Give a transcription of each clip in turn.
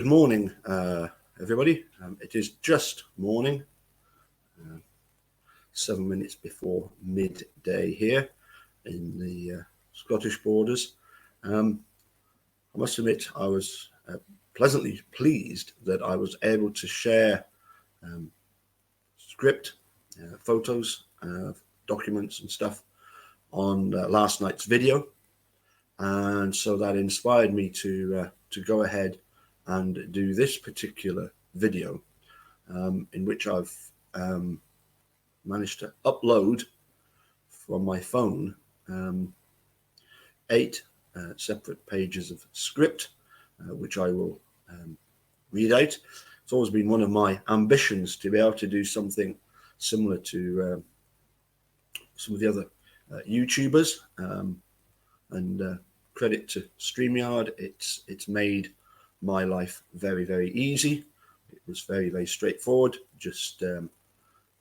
Good morning, everybody. It is just morning, 7 minutes before midday here in the Scottish borders. I must admit, I was pleasantly pleased that I was able to share script, photos, documents, and stuff on last night's video, and so that inspired me to go ahead and do this particular video, in which I've managed to upload from my phone 8 separate pages of script, which I will read out. It's always been one of my ambitions to be able to do something similar to some of the other YouTubers, and credit to StreamYard. It's made my life very, very easy. It was very, very straightforward. Just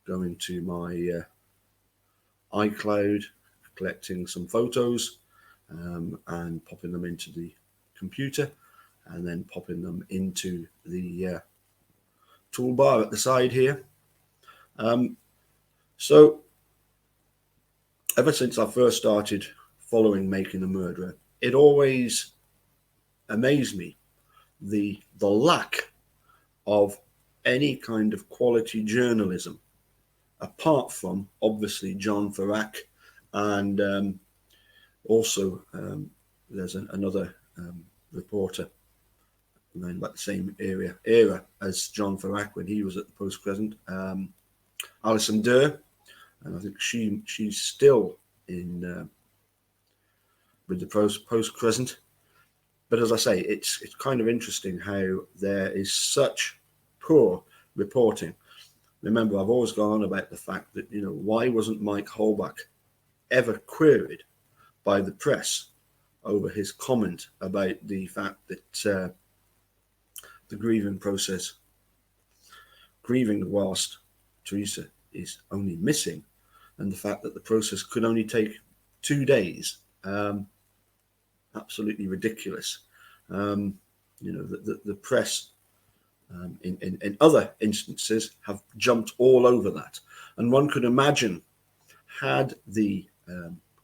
going to my iCloud, collecting some photos, and popping them into the computer, and then popping them into the toolbar at the side here. So ever since I first started following Making a Murderer, it always amazed me the lack of any kind of quality journalism, apart from obviously John Farrak, and also there's another reporter around about the same era as John Farrak when he was at the Post Crescent, Alison Durr, and I think she's still in with the Post Crescent. But as I say, it's kind of interesting how there is such poor reporting. Remember, I've always gone on about the fact that, why wasn't Mike Holbach ever queried by the press over his comment about the fact that the grieving whilst Teresa is only missing, and the fact that the process could only take 2 days. Absolutely ridiculous. The press in other instances have jumped all over that, and one could imagine, had the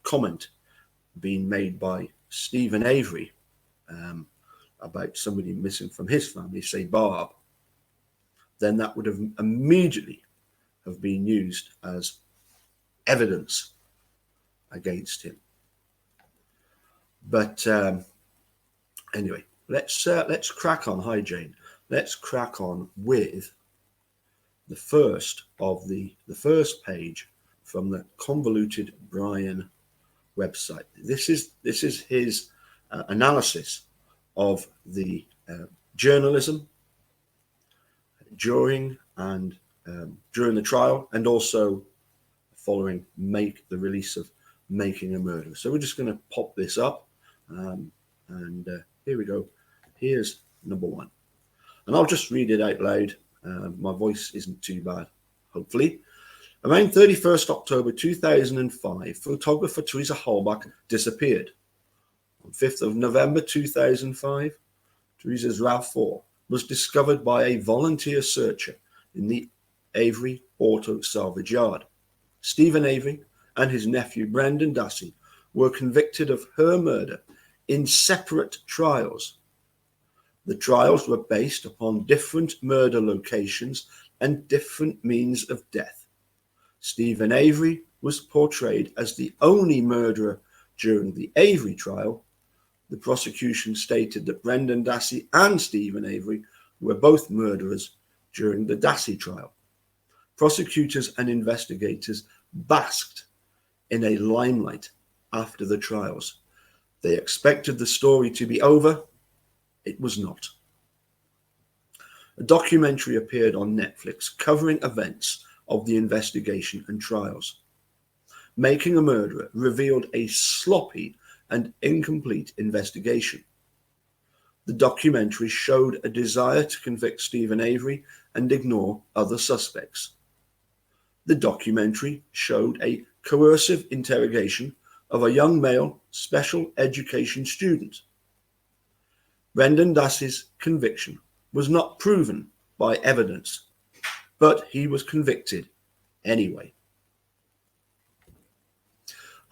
comment been made by Stephen Avery about somebody missing from his family, say Barb, then that would have immediately have been used as evidence against him. But anyway, let's crack on. Hi, Jane. Let's crack on with the first page from the Convoluted Brian website. This is his analysis of the journalism during the trial, and also following the release of Making a Murderer. So we're just going to pop this up. And here we go. Here's number 1. And I'll just read it out loud. My voice isn't too bad, hopefully. Around 31st October 2005, photographer Teresa Holbach disappeared. On 5th of November 2005, Teresa's RAV4 was discovered by a volunteer searcher in the Avery Auto Salvage Yard. Stephen Avery and his nephew Brendan Dassey were convicted of her murder in separate trials. The trials were based upon different murder locations and different means of death. Stephen Avery was portrayed as the only murderer during the Avery trial. The prosecution stated that Brendan Dassey and Stephen Avery were both murderers during the Dassey trial. Prosecutors and investigators basked in a limelight after the trials. They expected the story to be over. It was not. A documentary appeared on Netflix covering events of the investigation and trials. Making a Murderer revealed a sloppy and incomplete investigation. The documentary showed a desire to convict Stephen Avery and ignore other suspects. The documentary showed a coercive interrogation of a young male special education student. Brendan Dassey's conviction was not proven by evidence, but he was convicted anyway.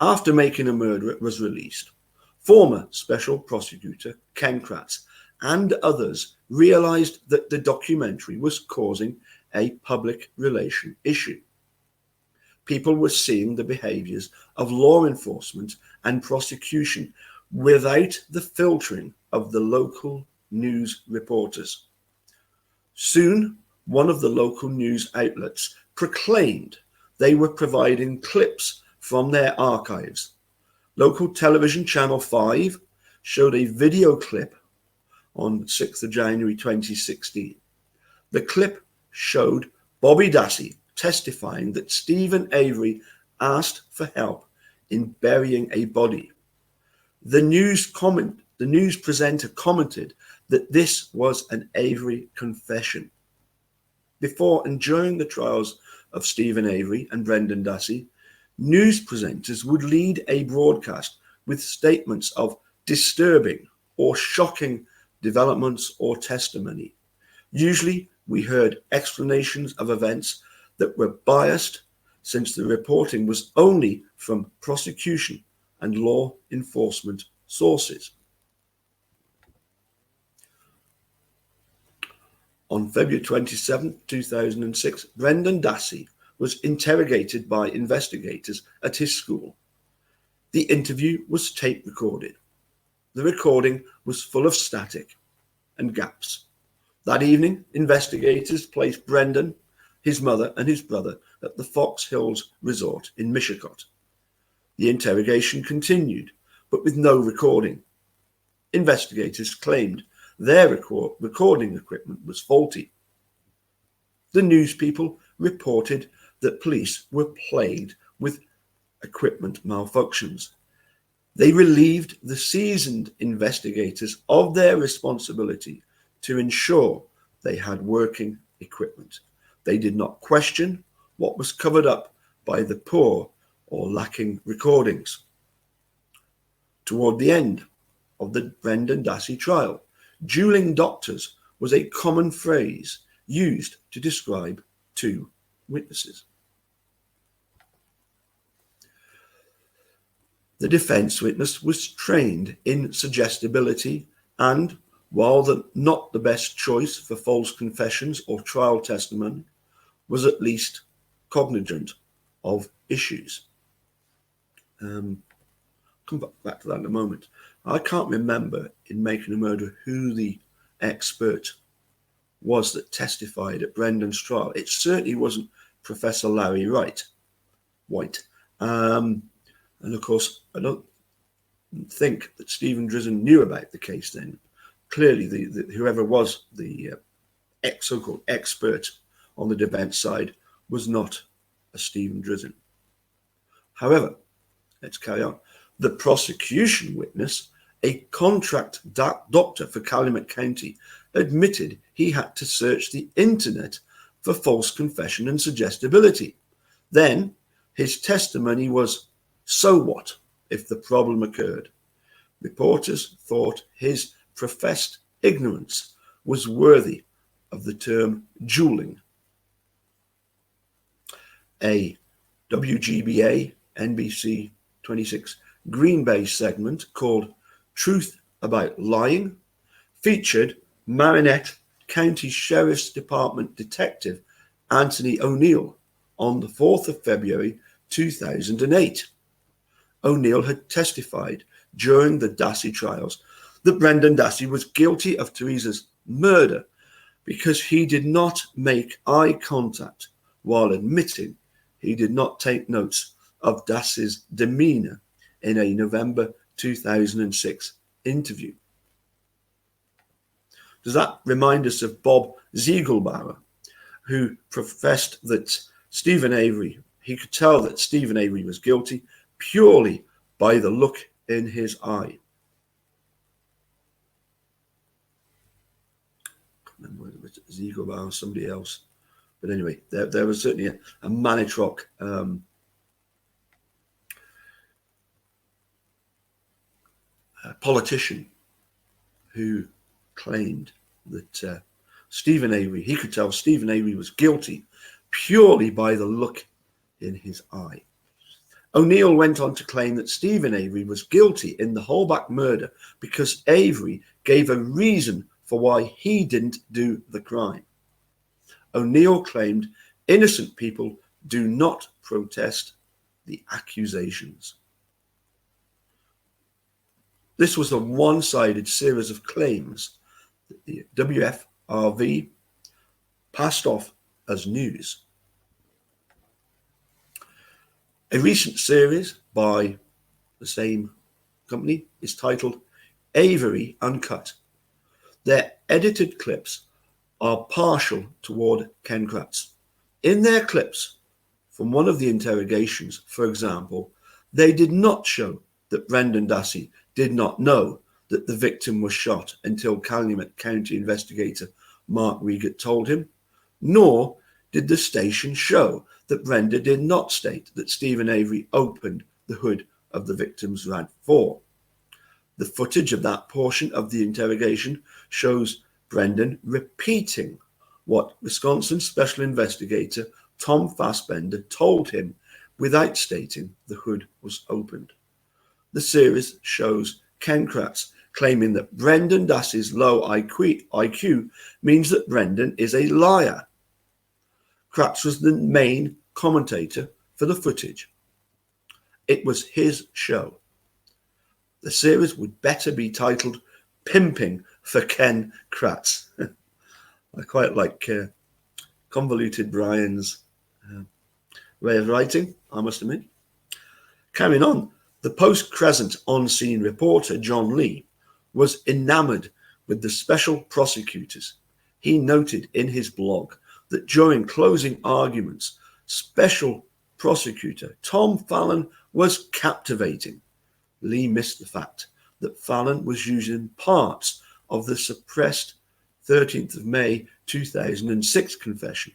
After Making a Murderer was released, former Special Prosecutor Ken Kratz and others realized that the documentary was causing a public relation issue. People were seeing the behaviors of law enforcement and prosecution without the filtering of the local news reporters. Soon, one of the local news outlets proclaimed they were providing clips from their archives. Local television Channel 5 showed a video clip on 6th of January 2016. The clip showed Bobby Dassey testifying that Stephen Avery asked for help in burying a body. The news presenter commented that this was an Avery confession. Before and during the trials of Stephen Avery and Brendan Dassey, news presenters would lead a broadcast with statements of disturbing or shocking developments or testimony. Usually, we heard explanations of events that were biased, since the reporting was only from prosecution and law enforcement sources. On February 27, 2006, Brendan Dassey was interrogated by investigators at his school. The interview was tape recorded. The recording was full of static and gaps. That evening, investigators placed Brendan, his mother, and his brother at the Fox Hills Resort in Mishicot. The interrogation continued, but with no recording. Investigators claimed their recording equipment was faulty. The news people reported that police were plagued with equipment malfunctions. They relieved the seasoned investigators of their responsibility to ensure they had working equipment. They did not question what was covered up by the poor or lacking recordings. Toward the end of the Brendan Dassey trial, dueling doctors was a common phrase used to describe two witnesses. The defense witness was trained in suggestibility and, while not the best choice for false confessions or trial testimony, was at least cognizant of issues. Come back to that in a moment. I can't remember in Making a Murderer who the expert was that testified at Brendan's trial. It certainly wasn't Professor Larry White. And of course, I don't think that Stephen Drizzen knew about the case then. Clearly, whoever was the so-called expert on the defense side was not a Stephen Drizzen. However, let's carry on. The prosecution witness, a contract doctor for Calumet County, admitted he had to search the internet for false confession and suggestibility. Then his testimony was, so what if the problem occurred? Reporters thought his professed ignorance was worthy of the term dueling. A WGBA NBC 26 Green Bay segment called Truth About Lying featured Marinette County Sheriff's Department Detective Anthony O'Neill on the 4th of February 2008. O'Neill had testified during the Dassey trials that Brendan Dassey was guilty of Teresa's murder because he did not make eye contact while admitting he did not take notes of Dassey's demeanor in a November 2006 interview. Does that remind us of Bob Ziegelbauer, who professed that Stephen Avery, he could tell that Stephen Avery was guilty purely by the look in his eye? I can't remember whether it was Ziegelbauer or somebody else. But anyway, there was certainly a Manitrock politician who claimed that Stephen Avery. He could tell Stephen Avery was guilty purely by the look in his eye. O'Neill went on to claim that Stephen Avery was guilty in the Holbach murder because Avery gave a reason for why he didn't do the crime. O'Neill claimed innocent people do not protest the accusations. This was a one-sided series of claims that the WFRV passed off as news. A recent series by the same company is titled Avery Uncut. Their edited clips are partial toward Ken Kratz. In their clips from one of the interrogations, for example, they did not show that Brendan Dassey did not know that the victim was shot until Calumet County investigator Mark Reigate told him, nor did the station show that Brenda did not state that Stephen Avery opened the hood of the victim's RAV4. The footage of that portion of the interrogation shows Brendan repeating what Wisconsin Special Investigator Tom Fassbender told him without stating the hood was opened. The series shows Ken Kratz claiming that Brendan Dassey's low IQ means that Brendan is a liar. Kratz was the main commentator for the footage. It was his show. The series would better be titled Pimping for Ken Kratz. I quite like Convoluted Brian's way of writing, I must admit. Carrying on, the post-Crescent on-scene reporter John Lee was enamored with the special prosecutors. He noted in his blog that during closing arguments, special prosecutor Tom Fallon was captivating. Lee missed the fact that Fallon was using parts of the suppressed 13th of May 2006 confession.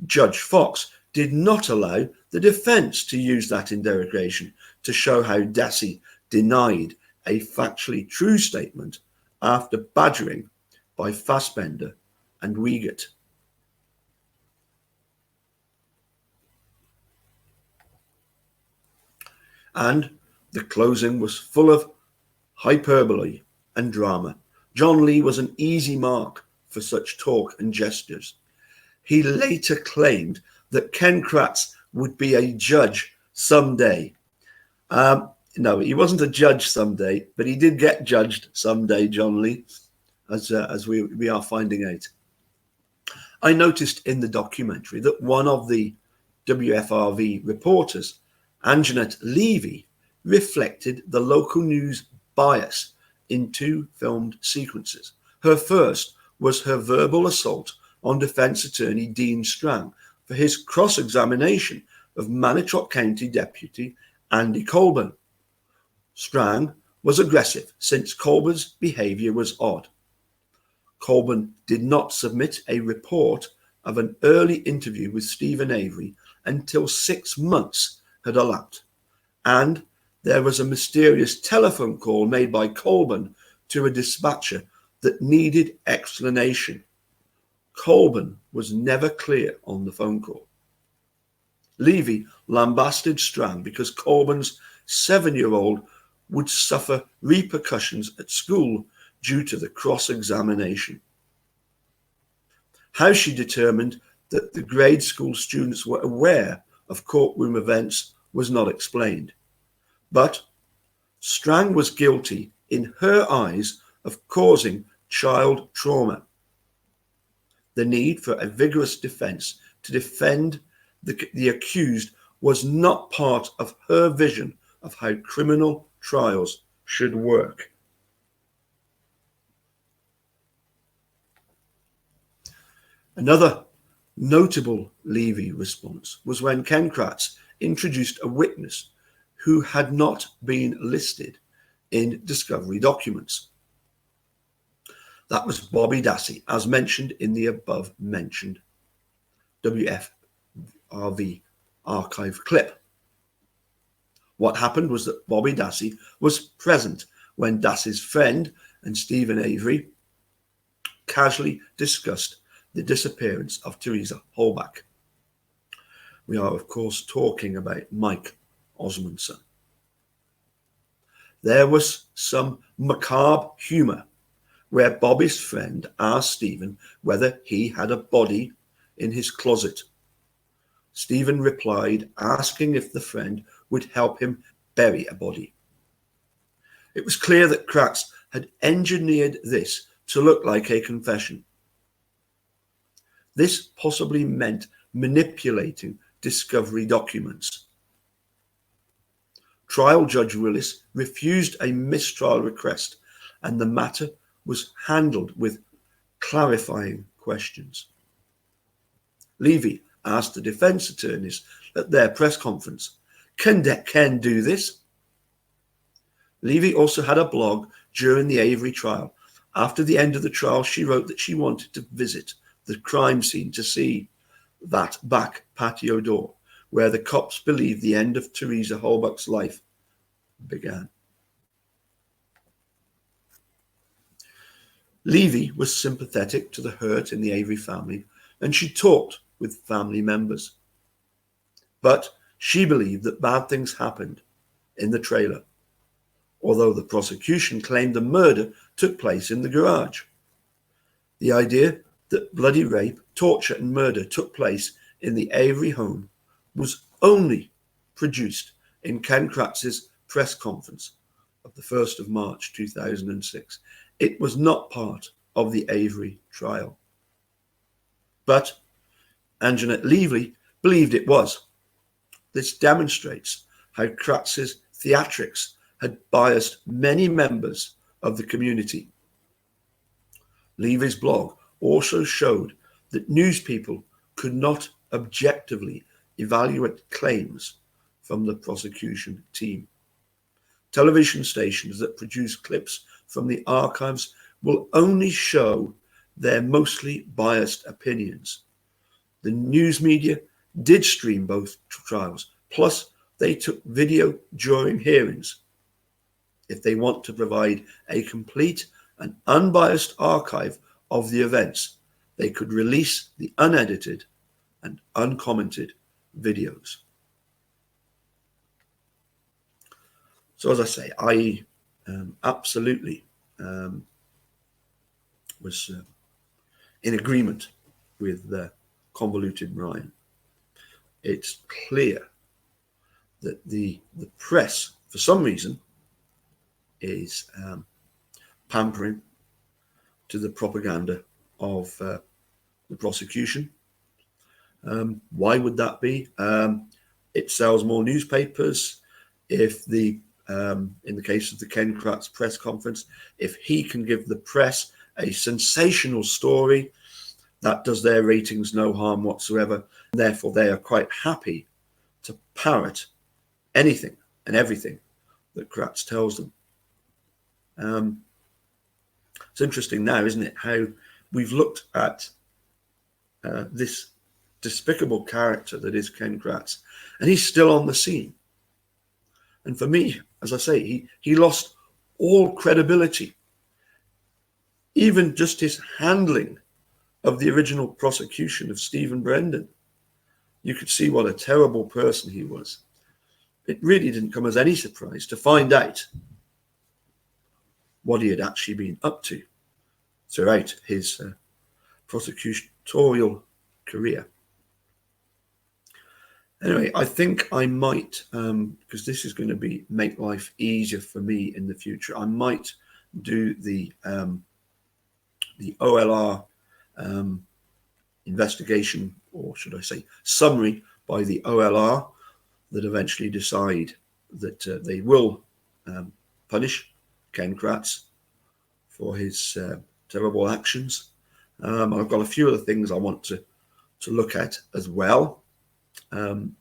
Judge Fox did not allow the defense to use that interrogation to show how Dassey denied a factually true statement after badgering by Fassbender and Reigate. And the closing was full of hyperbole and drama. John Lee was an easy mark for such talk and gestures. He later claimed that Ken Kratz would be a judge someday. No, he wasn't a judge someday, but he did get judged someday, John Lee, as we are finding out. I noticed in the documentary that one of the WFRV reporters, Anjanette Levy, reflected the local news bias in two filmed sequences. Her first was her verbal assault on defense attorney Dean Strang for his cross-examination of Manitowoc County Deputy Andy Colburn. Strang was aggressive since Colburn's behavior was odd. Colburn did not submit a report of an early interview with Stephen Avery until 6 months had elapsed, and there was a mysterious telephone call made by Colburn to a dispatcher that needed explanation. Colburn was never clear on the phone call. Levy lambasted Strang because Colburn's 7-year-old would suffer repercussions at school due to the cross-examination. How she determined that the grade school students were aware of courtroom events was not explained. But Strang was guilty in her eyes of causing child trauma. The need for a vigorous defense to defend the accused was not part of her vision of how criminal trials should work. Another notable Levy response was when Ken Kratz introduced a witness who had not been listed in discovery documents. That was Bobby Dassey, as mentioned in the above-mentioned WFRV archive clip. What happened was that Bobby Dassey was present when Dassey's friend and Stephen Avery casually discussed the disappearance of Teresa Holbach. We are, of course, talking about Mike Osmondson. There was some macabre humour where Bobby's friend asked Stephen whether he had a body in his closet. Stephen replied, asking if the friend would help him bury a body. It was clear that Kratz had engineered this to look like a confession. This possibly meant manipulating discovery documents. Trial Judge Willis refused a mistrial request, and the matter was handled with clarifying questions. Levy asked the defense attorneys at their press conference, "Can Ken do this?" Levy also had a blog during the Avery trial. After the end of the trial, she wrote that she wanted to visit the crime scene to see that back patio door where the cops believe the end of Teresa Holbach's life began. Levy was sympathetic to the hurt in the Avery family, and she talked with family members. But she believed that bad things happened in the trailer, although the prosecution claimed the murder took place in the garage. The idea that bloody rape, torture, and murder took place in the Avery home was only produced in Ken Kratz's press conference of the 1st of March 2006. It was not part of the Avery trial. But Anjanette Levy believed it was. This demonstrates how Kratz's theatrics had biased many members of the community. Levy's blog also showed that news people could not objectively evaluate claims from the prosecution team. Television stations that produce clips from the archives will only show their mostly biased opinions. The news media did stream both trials, plus they took video during hearings. If they want to provide a complete and unbiased archive of the events, they could release the unedited and uncommented videos. So as I say, I absolutely was in agreement with Convoluted Ryan. It's clear that the press, for some reason, is pampering to the propaganda of the prosecution. Why would that be? It sells more newspapers. If in the case of the Ken Kratz press conference, if he can give the press a sensational story, that does their ratings no harm whatsoever. Therefore, they are quite happy to parrot anything and everything that Kratz tells them. It's interesting now, isn't it, how we've looked at this despicable character that is Ken Kratz, and he's still on the scene. And for me, as I say, he lost all credibility. Even just his handling of the original prosecution of Stephen Brendan. You could see what a terrible person he was. It really didn't come as any surprise to find out what he had actually been up to throughout his prosecutorial career. Anyway, I think I might, because this is going to make life easier for me in the future, I might do the OLR investigation, or should I say summary, by the OLR that eventually decide that they will punish Ken Kratz for his terrible actions. I've got a few other things I want to look at as well. One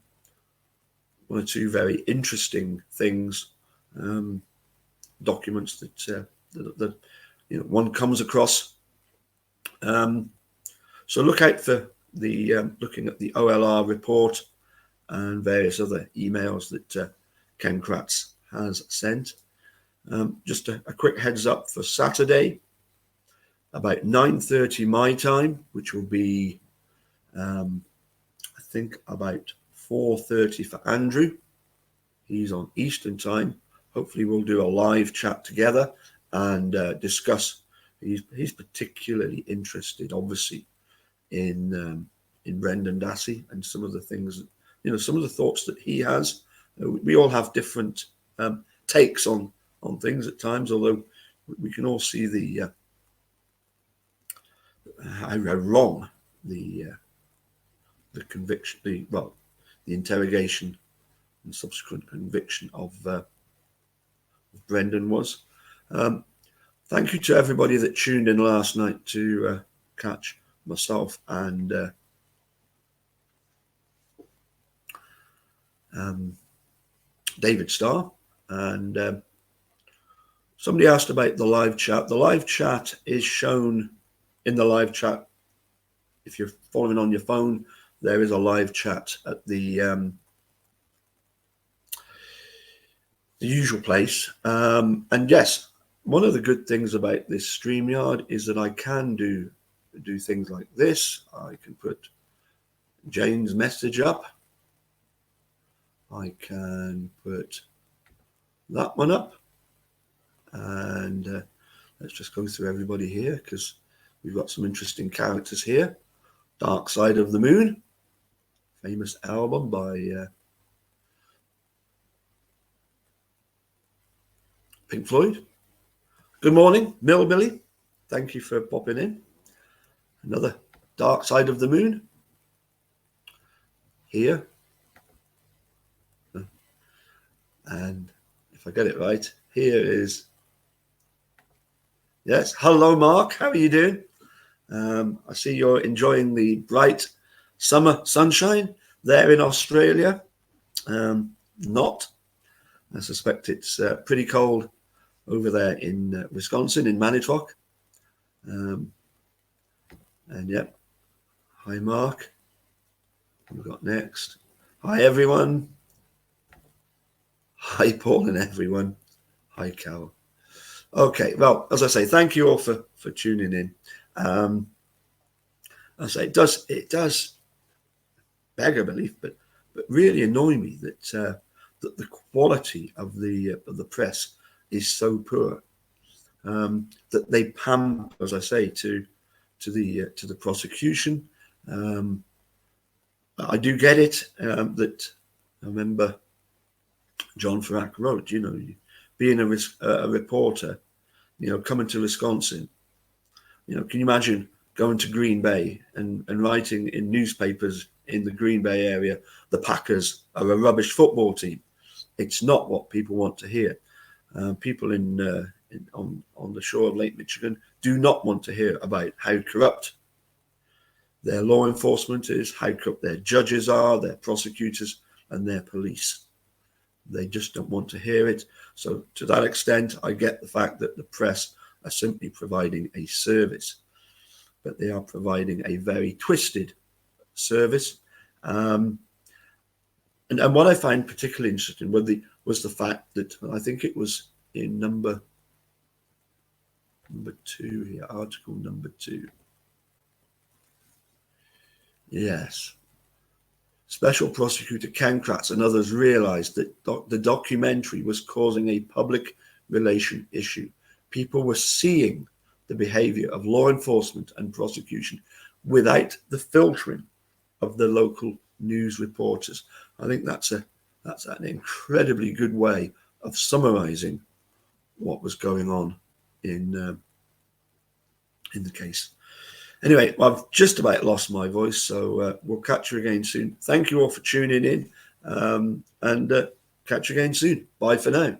or two very interesting things, documents that one comes across. So look out for the looking at the OLR report and various other emails that Ken Kratz has sent. Just a quick heads up for Saturday. about 9:30 my time, which will be, I think, about 4:30 for Andrew. He's on Eastern time. Hopefully we'll do a live chat together and discuss. He's particularly interested, obviously, in Brendan Dassey and some of the things, some of the thoughts that he has. We all have different takes on things at times, although we can all see the how wrong the conviction, the interrogation and subsequent conviction of Brendan was. Thank you to everybody that tuned in last night to catch myself and David Starr. And somebody asked about the live chat. The live chat is shown in the live chat. If you're following on your phone, there is a live chat at the usual place. And yes, one of the good things about this StreamYard is that I can do things like this. I can put Jane's message up. I can put that one up. And let's just go through everybody here, because we've got some interesting characters here. Dark Side of the Moon, famous album by Pink Floyd. Good morning, Millbilly. Thank you for popping in. Another Dark Side of the Moon here. And if I get it right, here is, yes, hello Mark, how are you doing? I see you're enjoying the bright summer sunshine there in Australia. Not. I suspect it's pretty cold over there in Wisconsin, in Manitowoc. And yep. Hi, Mark. We've got next. Hi, everyone. Hi, Paul and everyone. Hi, Cal. Okay, well, as I say, thank you all for tuning in. I say it does beg a belief, but really annoy me that the quality of the press is so poor, that they pamper, as I say, to the prosecution. I do get it, that I remember John Farrack wrote, being a reporter, coming to Wisconsin, can you imagine going to Green Bay and writing in newspapers in the Green Bay area, the Packers are a rubbish football team? It's not what people want to hear. People on the shore of Lake Michigan do not want to hear about how corrupt their law enforcement is, how corrupt their judges are, their prosecutors, and their police. They just don't want to hear it. So to that extent, I get the fact that the press are simply providing a service, but they are providing a very twisted service. And what I find particularly interesting was the fact that I think it was in number 2 here, article number 2. Yes. Special Prosecutor Ken Kratz and others realized that the documentary was causing a public relation issue. People were seeing the behavior of law enforcement and prosecution without the filtering of the local news reporters. I think that's an incredibly good way of summarizing what was going on in the case. Anyway, I've just about lost my voice, so we'll catch you again soon. Thank you all for tuning in, and catch you again soon. Bye for now.